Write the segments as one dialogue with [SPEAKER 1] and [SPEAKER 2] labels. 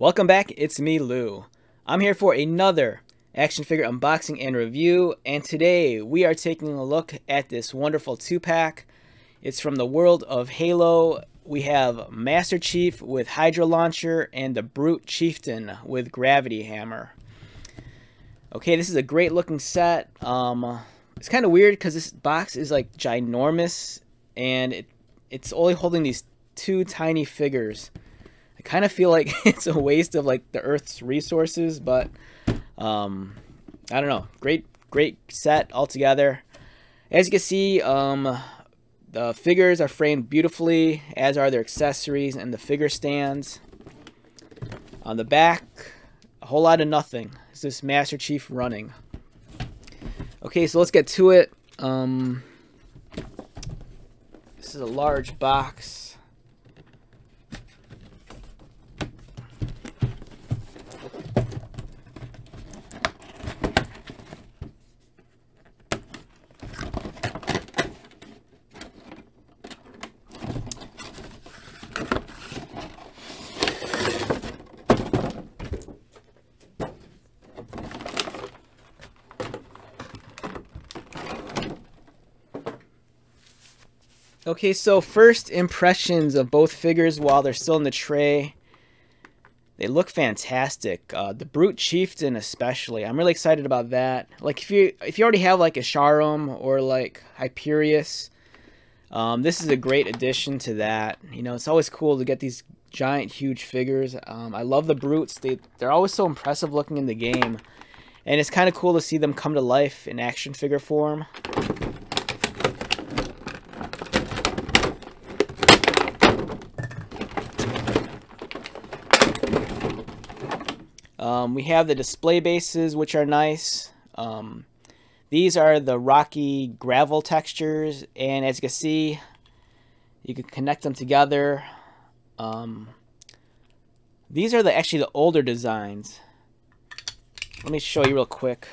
[SPEAKER 1] Welcome back, it's me, Lou. I'm here for another action figure unboxing and review, and today we are taking a look at this wonderful 2-pack. It's from the world of Halo. We have Master Chief with Hydra Launcher and the Brute Chieftain with Gravity Hammer. Okay, this is a great looking set. It's kind of weird because this box is like ginormous, and it's only holding these two tiny figures. I kind of feel like it's a waste of like the Earth's resources, but I don't know. Great set altogether. As you can see, the figures are framed beautifully, as are their accessories and the figure stands. On the back, a whole lot of nothing. It's just Master Chief running. Okay, so let's get to it. This is a large box. Okay, so first impressions of both figures while they're still in the tray. They look fantastic. The Brute Chieftain especially. I'm really excited about that. Like if you already have like a Sharum or like Hyperius, this is a great addition to that. You know, it's always cool to get these giant, huge figures. I love the Brutes. They're always so impressive looking in the game, and it's kind of cool to see them come to life in action figure form. We have the display bases, which are nice. These are the rocky gravel textures, and as you can see, you can connect them together. These are actually the older designs. Let me show you real quick.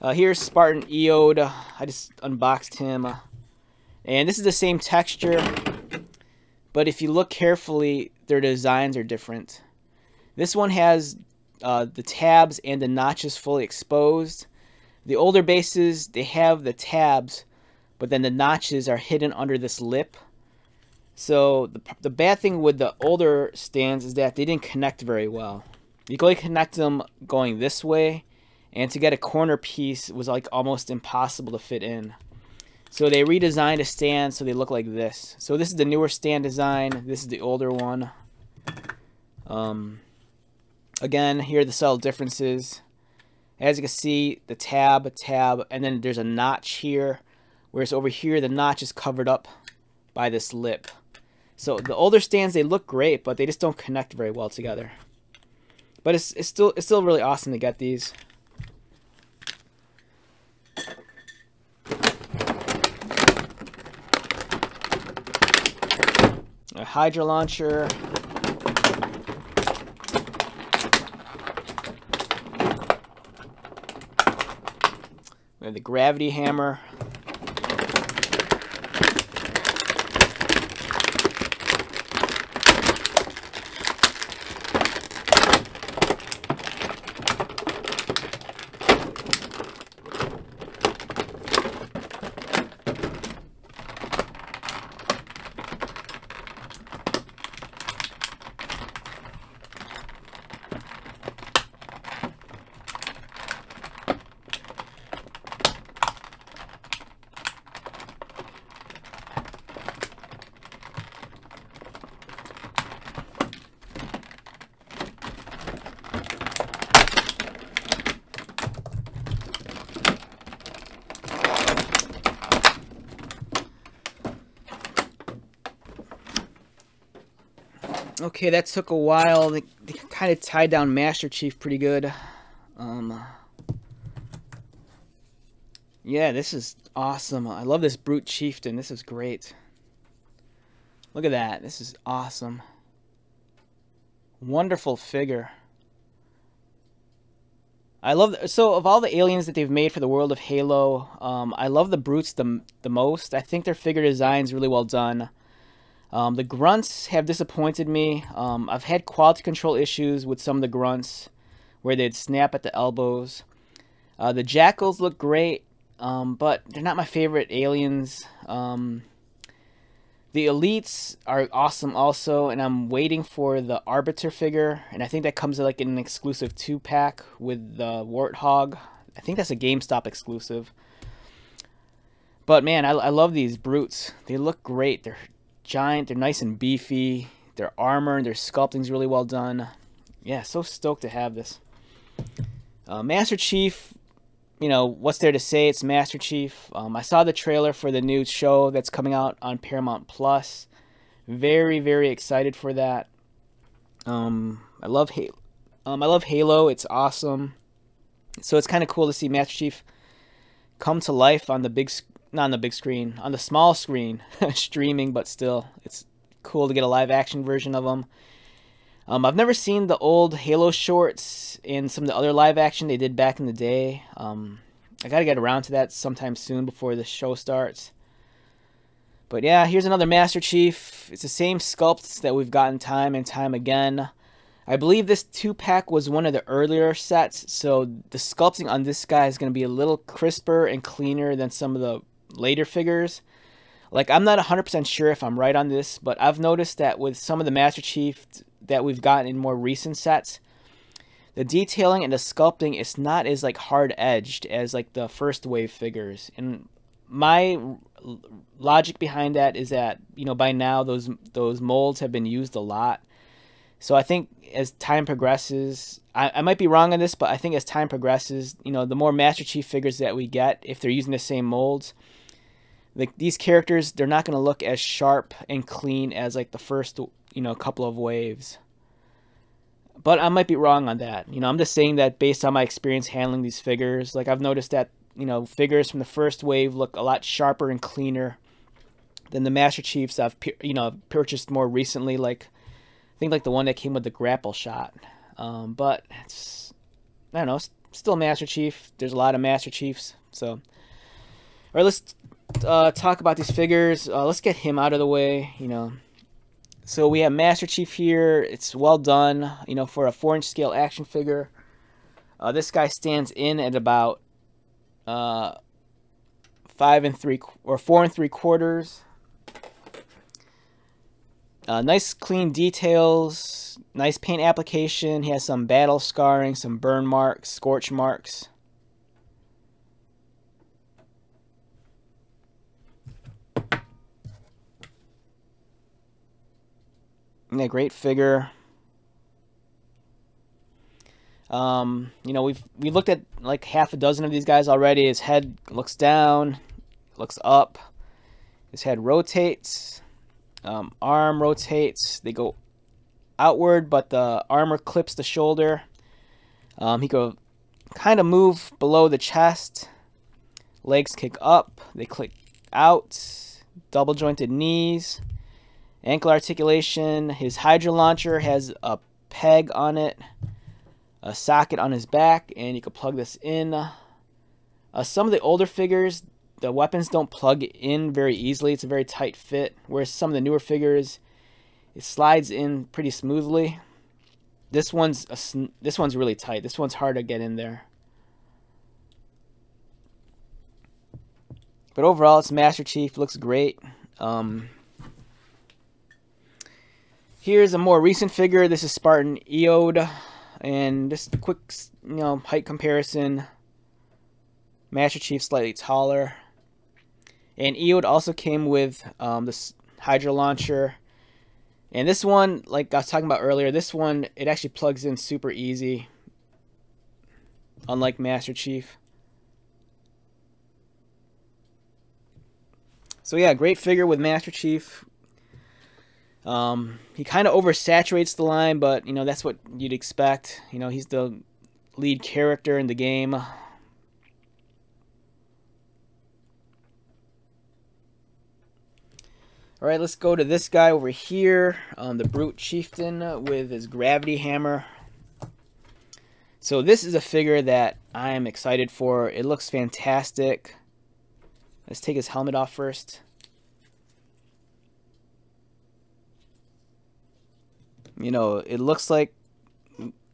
[SPEAKER 1] Here's Spartan Eod. I just unboxed him. And this is the same texture, but if you look carefully, their designs are different. This one has the tabs and the notches fully exposed. The older bases, they have the tabs, but then the notches are hidden under this lip. So the bad thing with the older stands is that they didn't connect very well. You can only connect them going this way, and to get a corner piece was like almost impossible to fit in. So they redesigned a stand so they look like this. So this is the newer stand design. This is the older one. Again, here are the subtle differences. As you can see, the tab, and then there's a notch here, whereas over here the notch is covered up by this lip. So the older stands, they look great, but they just don't connect very well together. But it's still really awesome to get these. A Hydra Launcher. We have the Gravity Hammer. Okay, that took a while. They kind of tied down Master Chief pretty good. Yeah, this is awesome. I love this Brute Chieftain. This is great. Look at that. This is awesome. Wonderful figure. I love so of all the aliens that they've made for the world of Halo, I love the Brutes the most. I think their figure design is really well done. The grunts have disappointed me. I've had quality control issues with some of the grunts where they'd snap at the elbows. The jackals look great, but they're not my favorite aliens. The elites are awesome also, and I'm waiting for the arbiter figure, and I think that comes like in an exclusive 2-pack with the warthog. I think that's a GameStop exclusive. But man, I love these brutes. They look great. They're giant, they're nice and beefy, their armor and their sculpting's really well done. Yeah, so stoked to have this. Master Chief, you know, what's there to say? It's Master Chief. I saw the trailer for the new show that's coming out on Paramount Plus. Very, very excited for that. I love Halo. It's awesome. So it's kind of cool to see Master Chief come to life on the big, not on the big screen, on the small screen, streaming, but still, it's cool to get a live action version of him. I've never seen the old Halo shorts and some of the other live action they did back in the day. I gotta get around to that sometime soon before the show starts. But yeah, here's another Master Chief. It's the same sculpts that we've gotten time and time again. I believe this 2-pack was one of the earlier sets, so the sculpting on this guy is going to be a little crisper and cleaner than some of the later figures. Like, I'm not 100% sure if I'm right on this, but I've noticed that with some of the Master Chief that we've gotten in more recent sets, the detailing and the sculpting is not as like hard-edged as like the first wave figures. And my logic behind that is that, you know, by now those molds have been used a lot. So I think as time progresses, I might be wrong on this, but I think as time progresses, you know, the more Master Chief figures that we get, if they're using the same molds, like these characters, they're not going to look as sharp and clean as like the first, you know, couple of waves. But I might be wrong on that. You know, I'm just saying that based on my experience handling these figures. Like, I've noticed that, you know, figures from the first wave look a lot sharper and cleaner than the Master Chiefs I've, you know, purchased more recently. Like, I think like the one that came with the grapple shot. But it's, I don't know, still Master Chief. There's a lot of Master Chiefs. So, all right, let's talk about these figures. Let's get him out of the way, you know. So we have Master Chief here. It's well done, you know, for a 4-inch scale action figure. This guy stands in at about 5 3/4 or 4 3/4. Nice clean details, nice paint application. He has some battle scarring, some burn marks, scorch marks. Yeah, great figure. You know, we looked at like half a dozen of these guys already. His head looks down, looks up. His head rotates. Arm rotates. They go outward, but the armor clips the shoulder. He can kind of move below the chest. Legs kick up. They click out. Double jointed knees. Ankle articulation. His Hydra launcher has a peg on it, a socket on his back, and you can plug this in. Some of the older figures, the weapons don't plug in very easily. It's a very tight fit, whereas some of the newer figures, it slides in pretty smoothly. This one's really tight. This one's hard to get in there. But overall, it's Master Chief. Looks great. Here's a more recent figure. This is Spartan Eod, and just a quick, you know, height comparison. Master Chief slightly taller, and Eod also came with this Hydra launcher. And this one, like I was talking about earlier, this one, it actually plugs in super easy, unlike Master Chief. So yeah, great figure with Master Chief. He kind of oversaturates the line, but, you know, that's what you'd expect. You know, he's the lead character in the game. All right, let's go to this guy over here, the Brute Chieftain with his gravity hammer. So this is a figure that I am excited for. It looks fantastic. Let's take his helmet off first. You know, it looks like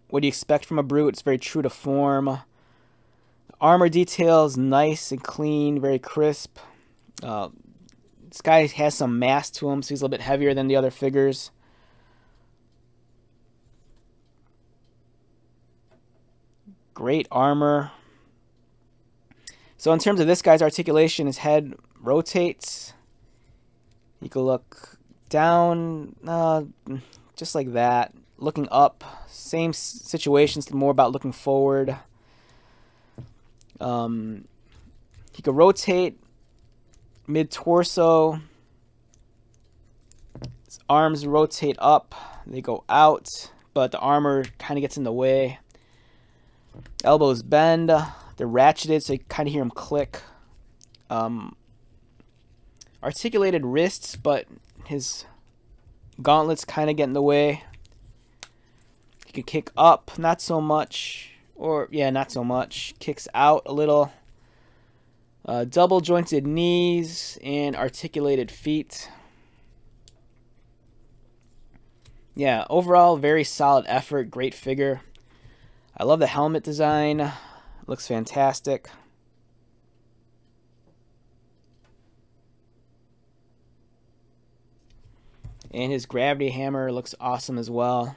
[SPEAKER 1] what you expect from a brute. It's very true to form. Armor details nice and clean, very crisp. This guy has some mass to him, so he's a little bit heavier than the other figures. Great armor. So in terms of this guy's articulation, his head rotates. You can look down, just like that. Looking up, same situations, more about looking forward. He could rotate mid-torso. His arms rotate up, they go out, but the armor kind of gets in the way. Elbows bend, they're ratcheted, so you kind of hear them click. Articulated wrists, but his gauntlets kind of get in the way. He can kick up, not so much, or yeah, not so much. Kicks out a little. Double jointed knees and articulated feet. Yeah, overall very solid effort, great figure. I love the helmet design, looks fantastic. And his gravity hammer looks awesome as well.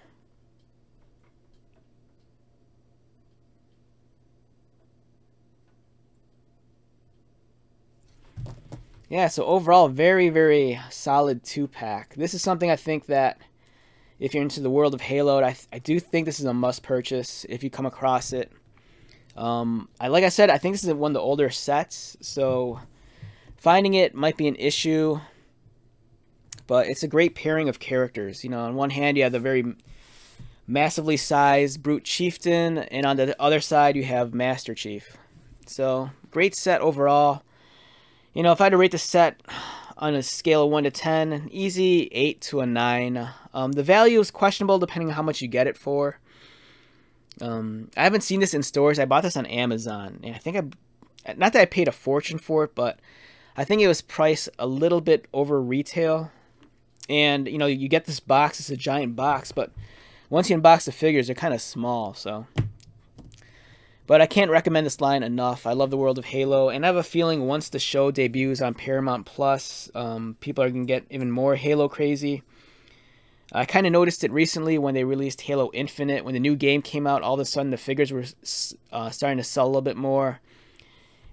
[SPEAKER 1] Yeah, so overall, very, very solid 2-pack. This is something I think that if you're into the world of Halo, I do think this is a must purchase if you come across it. Like I said, I think this is one of the older sets, so finding it might be an issue, but it's a great pairing of characters. You know, on one hand, you have the very massively sized Brute Chieftain, and on the other side, you have Master Chief. So, great set overall. You know, if I had to rate the set on a scale of 1 to 10, an easy 8 to a 9. The value is questionable depending on how much you get it for. I haven't seen this in stores. I bought this on Amazon, and I think not that I paid a fortune for it, but I think it was priced a little bit over retail. And, you know, you get this box. It's a giant box, but once you unbox the figures, they're kind of small, so... But I can't recommend this line enough. I love the world of Halo, and I have a feeling once the show debuts on Paramount Plus, people are going to get even more Halo crazy. I kind of noticed it recently when they released Halo Infinite. When the new game came out, all of a sudden the figures were starting to sell a little bit more.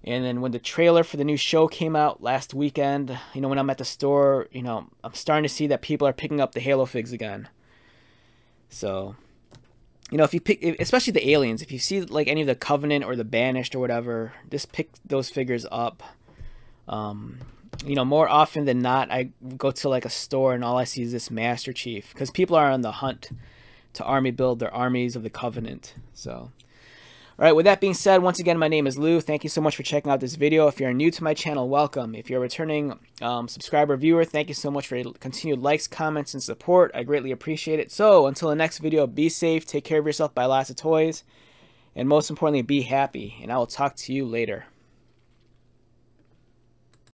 [SPEAKER 1] And then when the trailer for the new show came out last weekend, you know, when I'm at the store, you know, I'm starting to see that people are picking up the Halo figs again. So... You know, if you pick, especially the aliens, if you see like any of the Covenant or the Banished or whatever, just pick those figures up. You know, more often than not, I go to like a store and all I see is this Master Chief, because people are on the hunt to army build their armies of the Covenant. So, all right, with that being said, once again, my name is Lou. Thank you so much for checking out this video. If you're new to my channel, welcome. If you're a returning subscriber viewer, thank you so much for your continued likes, comments, and support. I greatly appreciate it. So, until the next video, be safe, take care of yourself, buy lots of toys, and most importantly, be happy. And I will talk to you later.